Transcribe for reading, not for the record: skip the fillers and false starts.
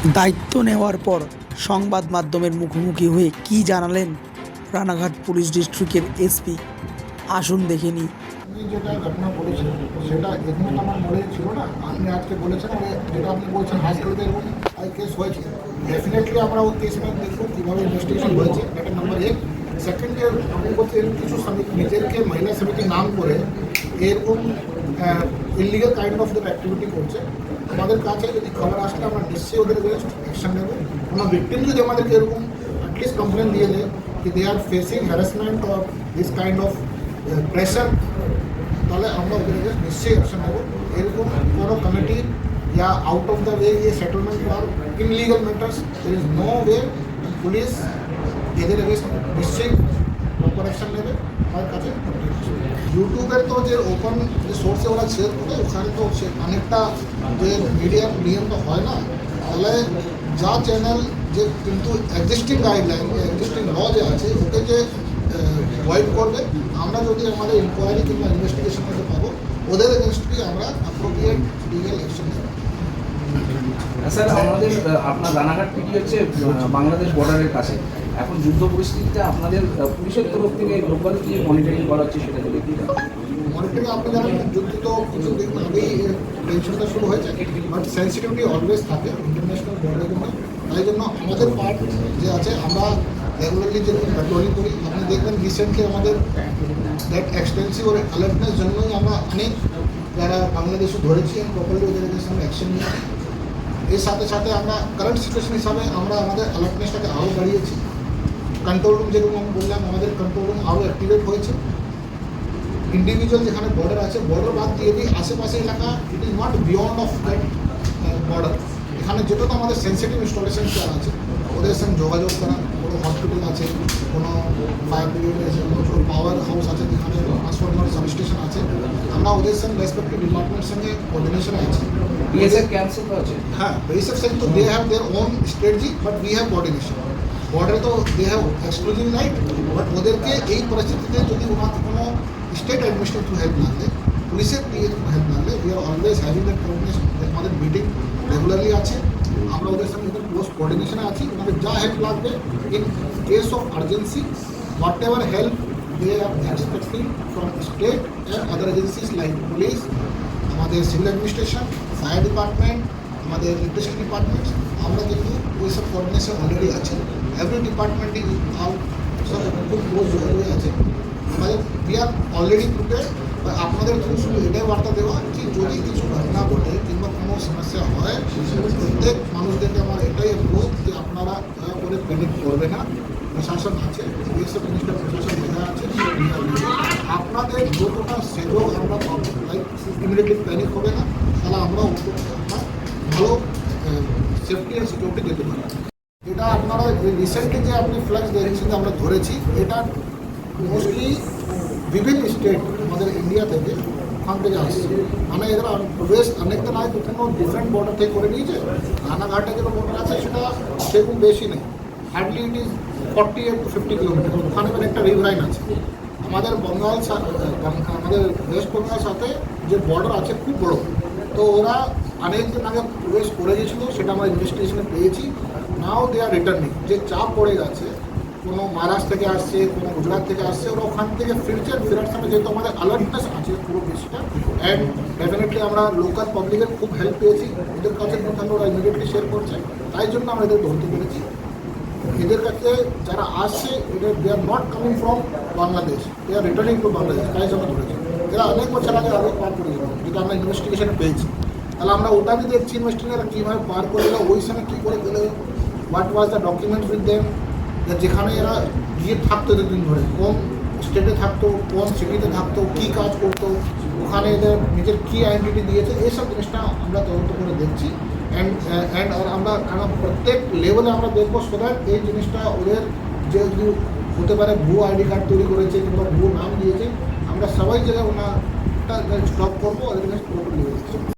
দায়িত্ব নেওয়ার পর সংবাদ মাধ্যমের মুখোমুখি হয়ে কী জানালেন রানাঘাট পুলিশ ডিস্ট্রিক্টের এসপি, আসুন দেখে নিই। আপনি যেটা ঘটনা বলেছেন সেটা এখানে তো আমার মনে ছিল না। আপনি আজকে বলেছেন যেটা আপনি বলছেন হাসপাতালে এরকম কেস হয়েছে, ডেফিনেটলি আমরা ওই কেস দেখবো কীভাবে ইনভেস্টিগেশন হয়েছে, এটা নাম্বার এক। সেকেন্ড, আপনি বলছেন কিছু নিজেকে মহিলা সমিতির নাম করে এরকম ইলিগাল কাইন্ড অফ অ্যাক্টিভিটি করছে। আমাদের কাছে যদি খবর আসলে আমরা নিশ্চয়ই ওদের অ্যাকশন নেব। কোনো ভিক্টিম যদি আমাদেরকে এরকম অ্যাটলিস্ট কমপ্লেন দিয়ে দেয় কি they are facing harassment or this kind of pressure, তাহলে আমরা ওদের নিশ্চয়ই অ্যাকশন নেব। এরকম কোনো কমিটি या आउट ऑफ द वे ये सेटलमेंट और illegal matters there is no way police এদের এগেইনস্ট নিশ্চয়ই প্রপার অ্যাকশন নেবে। আমার কাছে ইউটিউবের তো যে ওপেন যে সোর্সে ওরা শেয়ার করে ওখানে তো অনেকটা যে মিডিয়ার নিয়ম তো হয় না, তাহলে যা চ্যানেল যে কিন্তু এক্সিস্টিং গাইডলাইন এক্সিস্টিং ল যে আছে ওকে যে ভয়েড করবে, আমরা যদি আমাদের ইনকোয়ারি কিংবা ইনভেস্টিগেশন করতে পাবো ওদের এগেনস্টে আমরা অ্যাপ্রোপ্রিয়েট লিগ্যাল অ্যাকশন নেব। স্যার, আমাদের আপনার রানাঘাট পিটি হচ্ছে বাংলাদেশ বর্ডারের কাছে। এখন যুদ্ধ পরিস্থিতিতে আপনাদের পুলিশের তরফ থেকে লোকাল কি মনিটরিং করা হচ্ছে সেটা যদি একটু মনিটরিং আপনি জানেন যুদ্ধ তো কিছু দিন আগেই টেনশনটা শুরু হয়েছে, বাট সেন্সিটিভিটি অলওয়েজ থাকে ইন্টারন্যাশনাল বর্ডারের জন্য। তাই জন্য আমাদের পার্ট যে আছে আমরা রেগুলারলি যে পেট্রোলিং করি, আপনি দেখবেন রিসেন্টলি আমাদের দ্যাট এক্সটেন্সিভ ওর অ্যালার্টনেস জন্যই আমরা অনেক যারা বাংলাদেশে ধরেছি প্রপারলি ওদের সঙ্গে অ্যাকশন নিয়েছি। এর সাথে সাথে আমরা কারেন্ট সিচুয়েশন হিসাবে আমরা আমাদের অ্যালার্টনেসটাকে আরও বাড়িয়েছি। কন্ট্রোল রুম যেরকম আমি বললাম আমাদের কন্ট্রোল রুম আরও অ্যাক্টিভেট হয়েছে। ইন্ডিভিজুয়াল যেখানে বর্ডার আছে বর্ডার বাদ দিয়ে দিই আশেপাশে এলাকা it is not beyond of that border, এখানে যেটা তো আমাদের সেন্সিটিভ ইনস্টলেশন আছে ওদের সঙ্গে যোগাযোগ করা, কোনো হসপিটাল আছে, কোনো ফায়ার ব্রিগেড আছে, কোনো পাওয়ার হাউস আছে, যেখানে ট্রান্সফরমার সাবস্টেশন আছে, আমরা ওদের সঙ্গে রেসপেক্টিভ ডিপার্টমেন্টের সঙ্গে কোঅর্ডিনেশনে আছি। বিএসএফ ক্যান্সেল আছে, হ্যাঁ বিএসএফ সঙ্গে তো they have their own strategy, but we have coordination. বর্ডারে তো they have exclusive right, but ওদেরকে এই পরিস্থিতিতে যদি ওনার কোনো স্টেট অ্যাডমিনিস্ট্রেটিভ হেল্প না দেয়, পুলিশের দিয়ে হেল্প না দেয়, we are always having that coordination. আমাদের মিটিং রেগুলারলি আছে, আমরা ওদের সঙ্গে ওদের ক্লোজ কোঅর্ডিনেশনে আছি। ওনাদের যা হেল্প লাগবে in case of urgency whatever help they are expecting from state and other agencies like police, আমাদের সিভিল অ্যাডমিনিস্ট্রেশন, ফায়ার ডিপার্টমেন্ট, আমাদের ইলেকট্রিসিটি ডিপার্টমেন্ট, আমরা কিন্তু ওই সব কোঅর্ডিনেশন অলরেডি আছে। এভরি ডিপার্টমেন্ট ইজ সব খুব ক্লোজ হয়ে আছে আমাদের। We are already prepared. আপনাদের থ্রু শুধু এটাই বার্তা দেওয়া যে যদি কিছু ঘটনা ঘটে কিংবা কোনো সমস্যা হয় প্রত্যেক মানুষদেরকে আমার এটাই অনুরোধ যে আপনারা দয়া করে প্যানিক করবে না। প্রশাসন আছে, বিএসএফ মিনিস্টার প্রশাসন বোঝা আছে, আপনাদের যতটা সেভক আমরা লাইক ইমিডিয়েটলি প্যানিক হবে না, তাহলে আমরা ভালো সেফটি অ্যান্ড সিকিউরিটি দিতে পারি। এটা আপনারা রিসেন্টলি যে আপনি ফ্ল্যাক্স দেখেছেন যে আমরা ধরেছি, এটা মোস্টলি বিভিন্ন স্টেট আমাদের ইন্ডিয়া থেকে ওখান থেকে আসছে, মানে এরা প্রবেশ অনেকটা নয় কোনো ডিফারেন্ট বর্ডার থেকে করে নিয়েছে। রানাঘাটে যেটা বর্ডার আছে সেটা সেরকম বেশি নেই, hardly it is 48 to 50 kilometre. ওখানে একটা রিভারাইন আছে। আমাদের বঙ্গাল আমাদের ওয়েস্ট বেঙ্গল সাথে যে বর্ডার আছে খুব বড়, তো ওরা অনেকদিন আগে প্রবেশ করে গেছিলো, সেটা আমরা ইনভেস্টিগেশনে পেয়েছি। নাও দে আর রিটার্নিং, যে চাপ পড়ে গেছে, কোনো মহারাষ্ট্র থেকে আসছে, কোনো গুজরাট থেকে আসছে, ওরা ওখান থেকে ফিরছে। ফেরার সময় যেহেতু আমাদের অ্যালার্টনেস আছে পুরো বেশিটা, অ্যান্ড ডেফিনেটলি আমরা লোকাল পাবলিকের খুব হেল্প পেয়েছি। ওদের কাছে কিন্তু ওরা ইমিডিয়েটলি শেয়ার করছে, তাই জন্য আমরা এদের ধরতে পেরেছি। এদের কাছে যারা আসছে এদের they are not coming from Bangladesh, they are returning to Bangladesh, তাই জন্য ধরেছি। এরা অনেক বছর আগে আরও পার করে গেল, যেটা আমরা ইনভেস্টিগেশনে পেয়েছি। তাহলে আমরা ওটা भी দেখছি ইনভেস্টিগেশন কীভাবে পার করে গেলো, ওই সময় কী করে গেলো, what was the documents with them, যেখানে এরা গিয়ে থাকতো এতদিন ধরে, কোন স্টেটে থাকতো, কোন সিটিতে থাকতো, কী কাজ করতো, ওখানে এদের নিজের কী আইডেন্টিটি দিয়েছে, এইসব জিনিসটা আমরা তদন্ত করে দেখছি। অ্যান্ড আর আমরা প্রত্যেক লেভেলে আমরা দেখবো সো দ্যাট এই জিনিসটা ওদের যে হতে পারে ভুয়ো আইডি কার্ড তৈরি করেছে কিংবা ভুয়ো নাম দিয়েছে, আমরা সবাই জায়গায় ওনারটা স্টপ করবো, ওদের পুরোপুরি